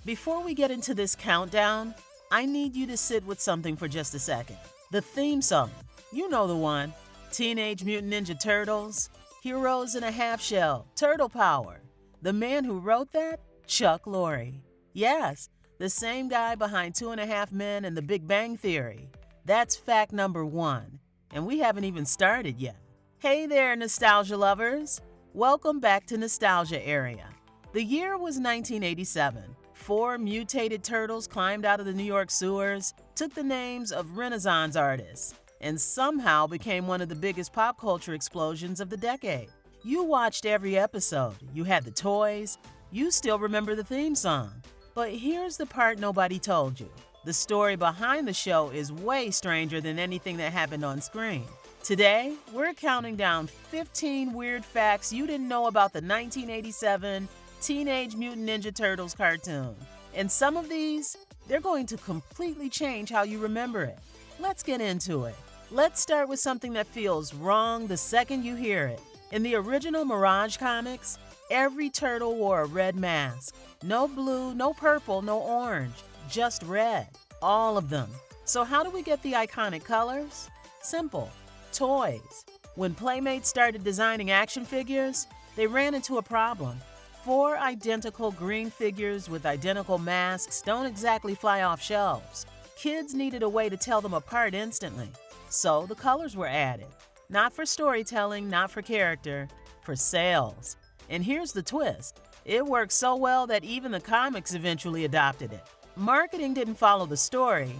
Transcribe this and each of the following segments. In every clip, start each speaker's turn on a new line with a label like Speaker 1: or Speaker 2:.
Speaker 1: Before we get into this countdown, I need you to sit with something for just a second. The theme song, you know the one. Teenage Mutant Ninja Turtles, Heroes in a Half Shell, Turtle Power. The man who wrote that? Chuck Lorre. Yes, the same guy behind 2.5 Men and The Big Bang Theory. That's fact number 1, and we haven't even started yet. Hey there, nostalgia lovers. Welcome back to Nostalgia Area. The year was 1987. 4 mutated turtles climbed out of the New York sewers, took the names of Renaissance artists, and somehow became one of the biggest pop culture explosions of the decade. You watched every episode, you had the toys, you still remember the theme song. But here's the part nobody told you. The story behind the show is way stranger than anything that happened on screen. Today, we're counting down 15 weird facts you didn't know about the 1987 Teenage Mutant Ninja Turtles cartoon. And some of these, they're going to completely change how you remember it. Let's get into it. Let's start with something that feels wrong the second you hear it. In the original Mirage comics, every turtle wore a red mask. No blue, no purple, no orange, just red. All of them. So how do we get the iconic colors? Simple. Toys. When Playmates started designing action figures, they ran into a problem. 4 identical green figures with identical masks don't exactly fly off shelves. Kids needed a way to tell them apart instantly. So the colors were added. Not for storytelling, not for character, for sales. And here's the twist. It worked so well that even the comics eventually adopted it. Marketing didn't follow the story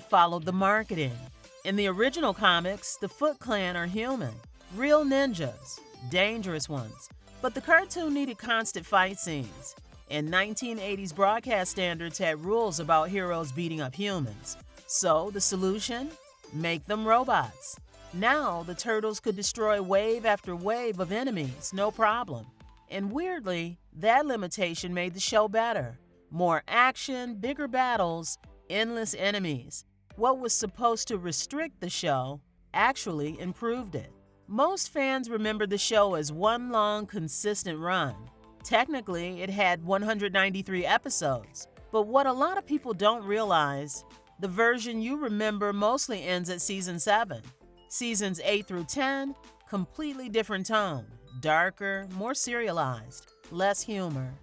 Speaker 1: followed the marketing. In the original comics, the Foot Clan are human, real ninjas, dangerous ones. But the cartoon needed constant fight scenes. And 1980s broadcast standards had rules about heroes beating up humans. So the solution? Make them robots. Now the turtles could destroy wave after wave of enemies, no problem. And weirdly, that limitation made the show better. More action, bigger battles, endless enemies. What was supposed to restrict the show actually improved it. Most fans remember the show as one long, consistent run. Technically, it had 193 episodes. But what a lot of people don't realize, the version you remember mostly ends at season 7. Seasons 8 through 10, completely different tone. Darker, more serialized, less humor.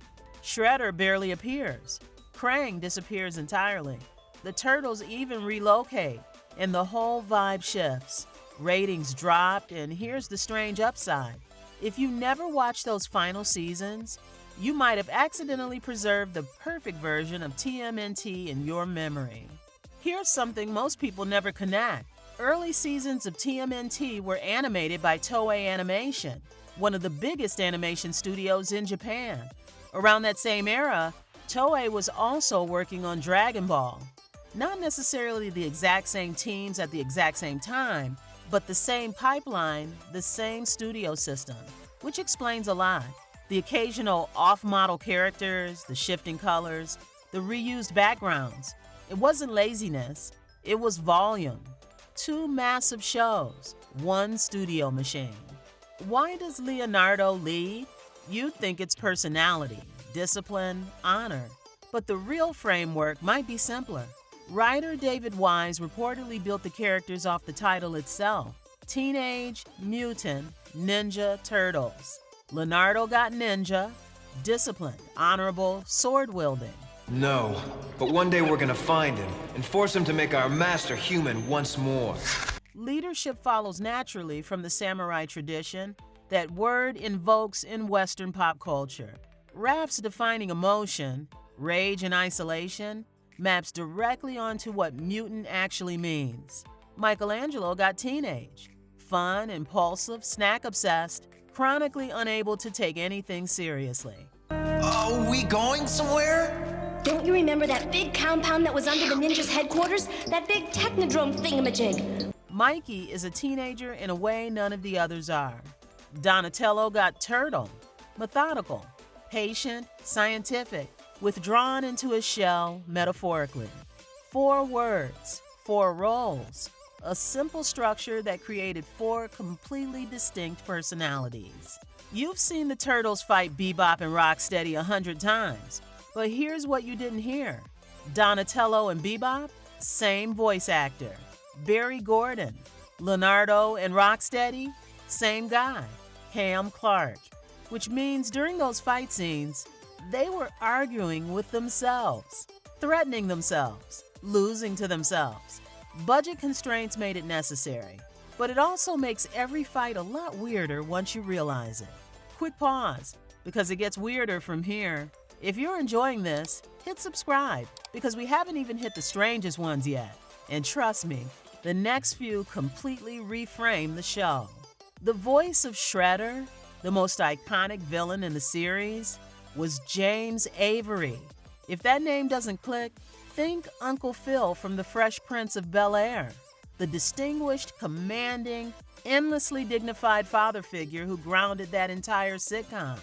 Speaker 1: Shredder barely appears. Krang disappears entirely. The Turtles even relocate, and the whole vibe shifts. Ratings dropped, and here's the strange upside. If you never watched those final seasons, you might have accidentally preserved the perfect version of TMNT in your memory. Here's something most people never connect. Early seasons of TMNT were animated by Toei Animation, one of the biggest animation studios in Japan. Around that same era, Toei was also working on Dragon Ball. Not necessarily the exact same teams at the exact same time, but the same pipeline, the same studio system, which explains a lot. The occasional off-model characters, the shifting colors, the reused backgrounds. It wasn't laziness, it was volume. 2 massive shows, 1 studio machine. Why does Leonardo lead? You'd think it's personality, discipline, honor. But the real framework might be simpler. Writer David Wise reportedly built the characters off the title itself, Teenage Mutant Ninja Turtles. Leonardo got ninja, disciplined, honorable, sword-wielding.
Speaker 2: No, but one day we're gonna find him and force him to make our master human once more.
Speaker 1: Leadership follows naturally from the samurai tradition that word invokes in Western pop culture. Raph's defining emotion, rage and isolation, maps directly onto what mutant actually means. Michelangelo got teenage, fun, impulsive, snack-obsessed, chronically unable to take anything seriously.
Speaker 3: Are we going somewhere?
Speaker 4: Don't you remember that big compound that was under the ninjas' headquarters? That big technodrome thingamajig?
Speaker 1: Mikey is a teenager in a way none of the others are. Donatello got turtle, methodical, patient, scientific, withdrawn into his shell metaphorically. 4 words, 4 roles, a simple structure that created 4 completely distinct personalities. You've seen the Turtles fight Bebop and Rocksteady 100 times, But here's what you didn't hear. Donatello and Bebop, same voice actor. Barry Gordon. Leonardo and Rocksteady, same guy, Cam Clark. Which means during those fight scenes, they were arguing with themselves, threatening themselves, losing to themselves. Budget constraints made it necessary, but it also makes every fight a lot weirder once you realize it. Quick pause, because it gets weirder from here. If you're enjoying this, hit subscribe, because we haven't even hit the strangest ones yet. And trust me, the next few completely reframe the show. The voice of Shredder, the most iconic villain in the series, was James Avery. If that name doesn't click, think Uncle Phil from The Fresh Prince of Bel-Air, the distinguished, commanding, endlessly dignified father figure who grounded that entire sitcom.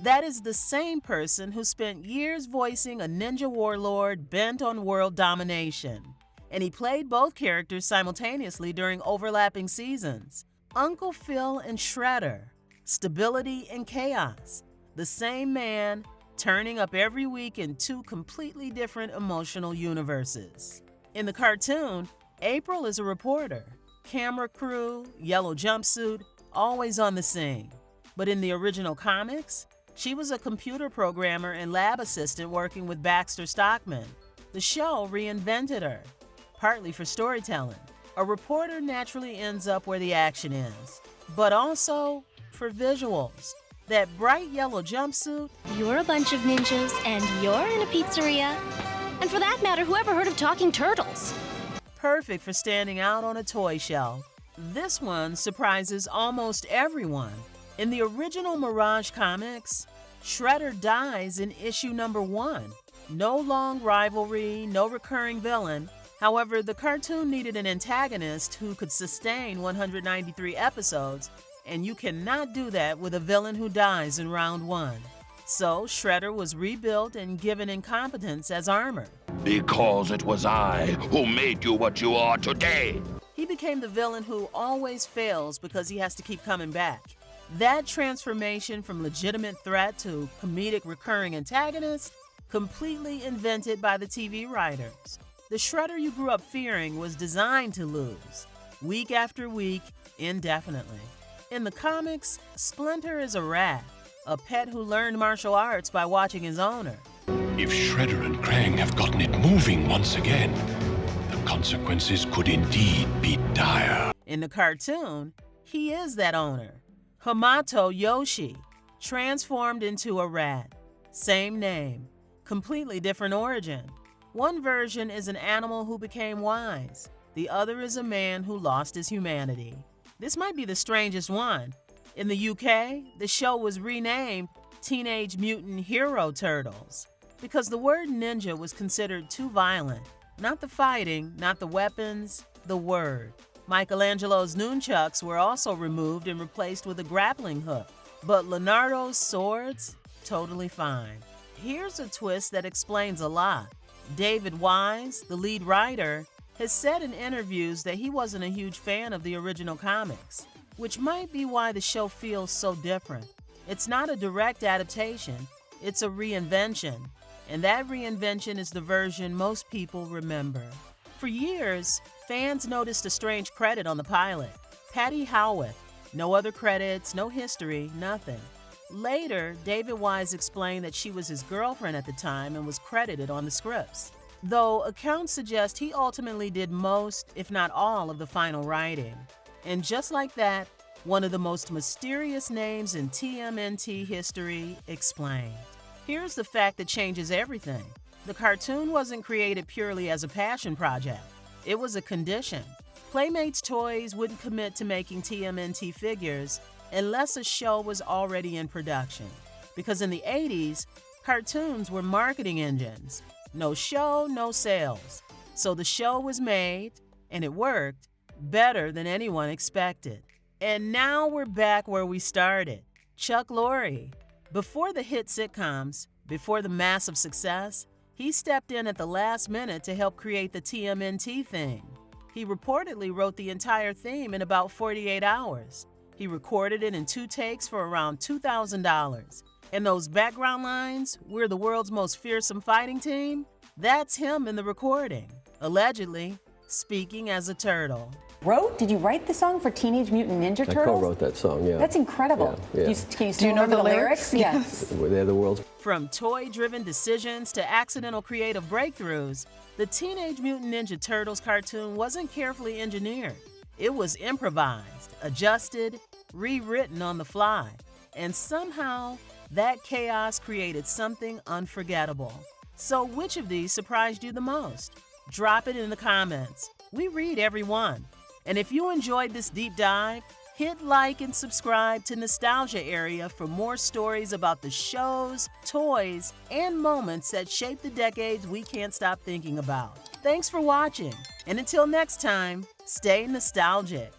Speaker 1: That is the same person who spent years voicing a ninja warlord bent on world domination. And he played both characters simultaneously during overlapping seasons. Uncle Phil and Shredder, stability and chaos. The same man, turning up every week in two completely different emotional universes. In the cartoon, April is a reporter. Camera crew, yellow jumpsuit, always on the scene. But in the original comics, she was a computer programmer and lab assistant working with Baxter Stockman. The show reinvented her, partly for storytelling. A reporter naturally ends up where the action is, but also for visuals. That bright yellow jumpsuit.
Speaker 4: You're a bunch of ninjas, and you're in a pizzeria. And for that matter, whoever heard of talking turtles?
Speaker 1: Perfect for standing out on a toy shelf. This one surprises almost everyone. In the original Mirage comics, Shredder dies in issue number 1. No long rivalry, no recurring villain. However, the cartoon needed an antagonist who could sustain 193 episodes, and you cannot do that with a villain who dies in round 1. So Shredder was rebuilt and given incompetence as armor.
Speaker 5: Because it was I who made you what you are today.
Speaker 1: He became the villain who always fails because he has to keep coming back. That transformation from legitimate threat to comedic recurring antagonist, completely invented by the TV writers. The Shredder you grew up fearing was designed to lose, week after week, indefinitely. In the comics, Splinter is a rat, a pet who learned martial arts by watching his owner.
Speaker 5: If Shredder and Krang have gotten it moving once again, the consequences could indeed be dire.
Speaker 1: In the cartoon, he is that owner. Hamato Yoshi, transformed into a rat. Same name, completely different origin. One version is an animal who became wise. The other is a man who lost his humanity. This might be the strangest one. In the UK, the show was renamed Teenage Mutant Hero Turtles because the word ninja was considered too violent. Not the fighting, not the weapons, the word. Michelangelo's nunchucks were also removed and replaced with a grappling hook. But Leonardo's swords, totally fine. Here's a twist that explains a lot. David Wise, the lead writer, has said in interviews that he wasn't a huge fan of the original comics, which might be why the show feels so different. It's not a direct adaptation, it's a reinvention, and that reinvention is the version most people remember. For years, fans noticed a strange credit on the pilot, Patti Howeth. No other credits, no history, nothing. Later, David Wise explained that she was his girlfriend at the time and was credited on the scripts. Though accounts suggest he ultimately did most, if not all, of the final writing. And just like that, one of the most mysterious names in TMNT history explained. Here's the fact that changes everything. The cartoon wasn't created purely as a passion project. It was a condition. Playmates Toys wouldn't commit to making TMNT figures unless a show was already in production. Because in the 80s, cartoons were marketing engines. No show, no sales. So the show was made, and it worked better than anyone expected. And now we're back where we started. Chuck Lorre. Before the hit sitcoms, before the massive success, he stepped in at the last minute to help create the TMNT theme. He reportedly wrote the entire theme in about 48 hours. He recorded it in 2 takes for around $2,000. And those background lines, "We're the world's most fearsome fighting team," that's him in the recording, allegedly speaking as a turtle.
Speaker 6: Did you write the song for Teenage Mutant Ninja Turtles?
Speaker 7: I co-wrote that song, yeah.
Speaker 6: That's incredible.
Speaker 7: Yeah.
Speaker 6: Can you still remember the lyrics? Yes.
Speaker 7: They're the world's.
Speaker 1: From toy-driven decisions to accidental creative breakthroughs, the Teenage Mutant Ninja Turtles cartoon wasn't carefully engineered. It was improvised, adjusted, rewritten on the fly, and somehow that chaos created something unforgettable. So which of these surprised you the most? Drop it in the comments. We read every one. And if you enjoyed this deep dive, hit like and subscribe to Nostalgia Area for more stories about the shows, toys, and moments that shaped the decades we can't stop thinking about. Thanks for watching, and until next time, stay nostalgic.